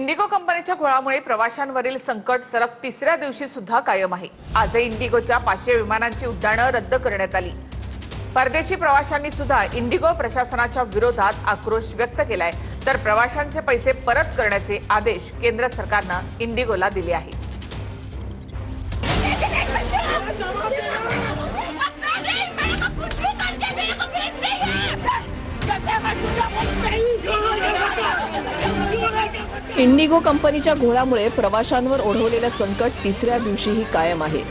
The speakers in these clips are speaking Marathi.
इंडिगो कंपनीच्या घोळामुळे प्रवाशांवरील संकट सलग तिसऱ्या दिवशी सुद्धा कायम आहे। आजही इंडिगोच्या 500 विमानांची उड्डाणं रद्द करण्यात आली। परदेशी प्रवाशांनी सुद्धा इंडिगो प्रशासनाच्या विरोधात आक्रोश व्यक्त केलाय, तर प्रवाशांचे पैसे परत करण्याचे आदेश केंद्र सरकारनं इंडिगोला दिले आहेत। इंडिगो कंपनीच्या घोळामुळे प्रवाशांवर ओढवलेलं संकट तिसऱ्या दिवशीही कायम आहे।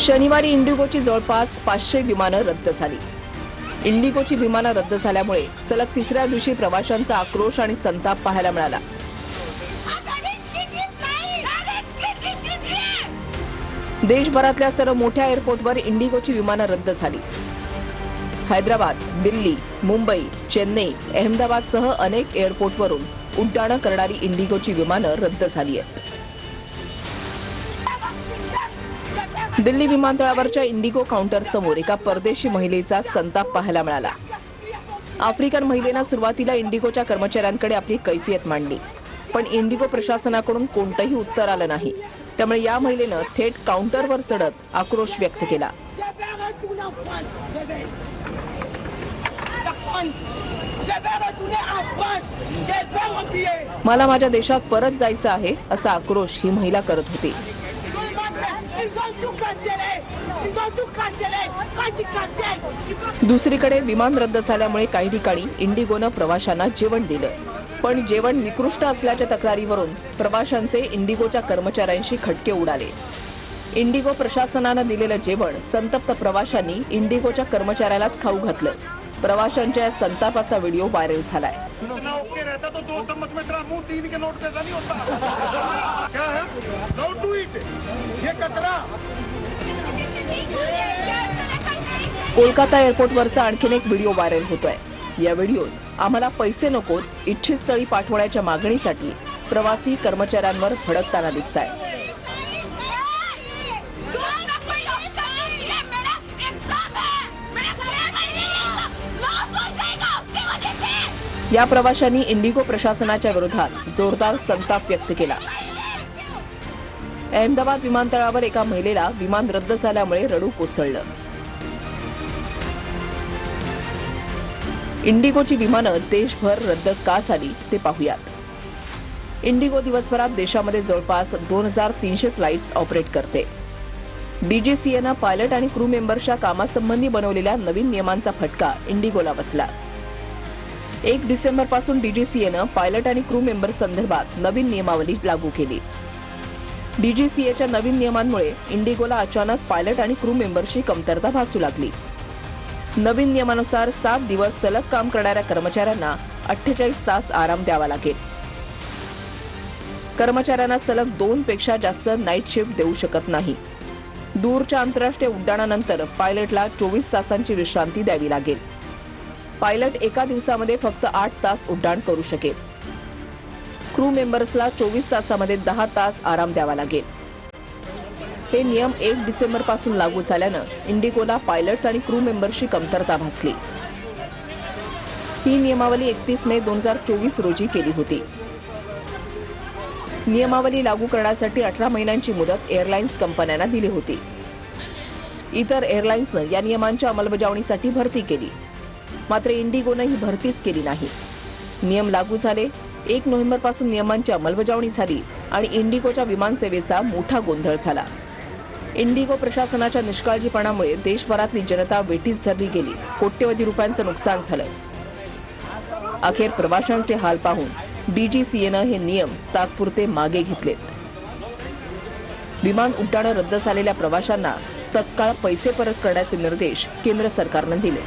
शनिवारी इंडिगोची जवळपास 500 विमानं रद्द झाली। इंडिगोची विमानं रद्द झाल्यामुळे सलग तिसऱ्या दिवशी प्रवाशांचा आक्रोश आणि संताप पाहायला मिळाला। देशभरातल्या सर्व मोठ्या एअरपोर्टवर इंडिगोची विमानं रद्द झाली। हैदराबाद, दिल्ली, मुंबई, चेन्नई, अहमदाबादसह अनेक एअरपोर्टवरून उड्डाणं करणारी इंडिगोची विमानं रद्द झाली आहेत। दिल्ली विमानतळावरच्या इंडिगो काउंटर समोर एका परदेशी महिलेचा संताप पाहायला मिळाला। आफ्रिकन महिलेनं सुरुवातीला इंडिगोच्या कर्मचाऱ्यांकडे आपली कैफियत मांडली, पण इंडिगो प्रशासनाकडून कोणतंही उत्तर आलं नाही। त्यामुळे या महिलेनं थेट काउंटरवर चढत आक्रोश व्यक्त केला। मला माझ्या देशात परत जायचं आहे असा आक्रोश ही महिला करत होती। दुसरीकडे विमान रद्द झाल्यामुळे काही ठिकाणी इंडिगोनं प्रवाशांना जेवण दिलं, पण जेवण निकृष्ट असल्याच्या तक्रारीवरून प्रवाशांचे इंडिगोच्या कर्मचाऱ्यांशी खटके उडाले। इंडिगो प्रशासनानं दिलेलं जेवण संतप्त प्रवाशांनी इंडिगोच्या कर्मचाऱ्यालाच खाऊ घातलं। प्रवाशांच्या या संतापाचा व्हिडिओ व्हायरल झालाय। कोलकाता एअरपोर्टवरचा आणखीन एक व्हिडिओ व्हायरल होतोय। या व्हिडिओत आम्हाला पैसे नकोत, इच्छित स्थळी पाठवण्याच्या मागणीसाठी प्रवासी कर्मचाऱ्यांवर भडकताना दिसतायत। या प्रवाशांनी इंडिगो प्रशासनाच्या विरोधात जोरदार संताप व्यक्त केला। अहमदाबाद विमानतळावर एका महिलेला विमान रद्द झाल्यामुळे रडू कोसळलं। इंडिगोची विमानं देशभर रद्द का झाली ते पाहूयात। इंडिगो दिवसभरात देशामध्ये जवळपास 2300 फ्लाइट्स ऑपरेट करते। डीजीसीएनं पायलट आणि क्रू मेंबर्सच्या कामासंबंधी बनवलेल्या नवीन नियमांचा फटका इंडिगोला बसला। 1 डिसेंबरपासून डीजीसीएनं पायलट आणि क्रू मेंबर्स संदर्भात नवीन नियमावली लागू केली। डीजीसीएच्या नवीन नियमांमुळे इंडिगोला अचानक पायलट आणि क्रू मेंबर्सची कमतरता भासू लागली। नवीन नियमानुसार 7 दिवस सलग काम करणाऱ्या कर्मचाऱ्यांना 48 तास आराम द्यावा लागेल। कर्मचाऱ्यांना सलग 2 पेक्षा जास्त नाईट शिफ्ट देऊ शकत नाही। दूरच्या आंतरराष्ट्रीय उड्डाणानंतर पायलटला 24 तासांची विश्रांती द्यावी लागेल। पायलट एका दिवसामध्ये फक्त 8 तास उड्डाण करू शकेल। क्रू मेंबर्सला 24 तासामध्ये 10 तास आराम द्यावा लागेल। हे नियम 1 डिसेंबरपासून लागू झाल्यानं इंडिगोला पायलट्स आणि क्रू मेंबर्सची कमतरता भासली। ही नियमावली 31 मे 2024 रोजी केली होती। नियमावली लागू करण्यासाठी 18 महिन्यांची मुदत एअरलाइन्स कंपन्यांना दिली होती। इतर एअरलाइन्सनं या नियमांच्या अंमलबजावणीसाठी भरती केली, मात्र इंडिगोनं ही भरतीच केली नाही। नियम लागू झाले, 1 नोव्हेंबरपासून नियमांची अंमलबजावणी झाली आणि इंडिगोच्या विमानसेवेचा मोठा गोंधळ झाला। इंडिगो प्रशासनाच्या निष्काळजीपणामुळे देशभरातली जनता वेठीस धरली गेली, कोट्यवधी रुपयांचं नुकसान झालं। अखेर प्रवाशांचे हाल पाहून डीजीसीएनं हे नियम तात्पुरते मागे घेतलेत। विमान उड्डाणं रद्द झालेल्या प्रवाशांना तत्काळ पैसे परत करण्याचे निर्देश केंद्र सरकारनं दिले।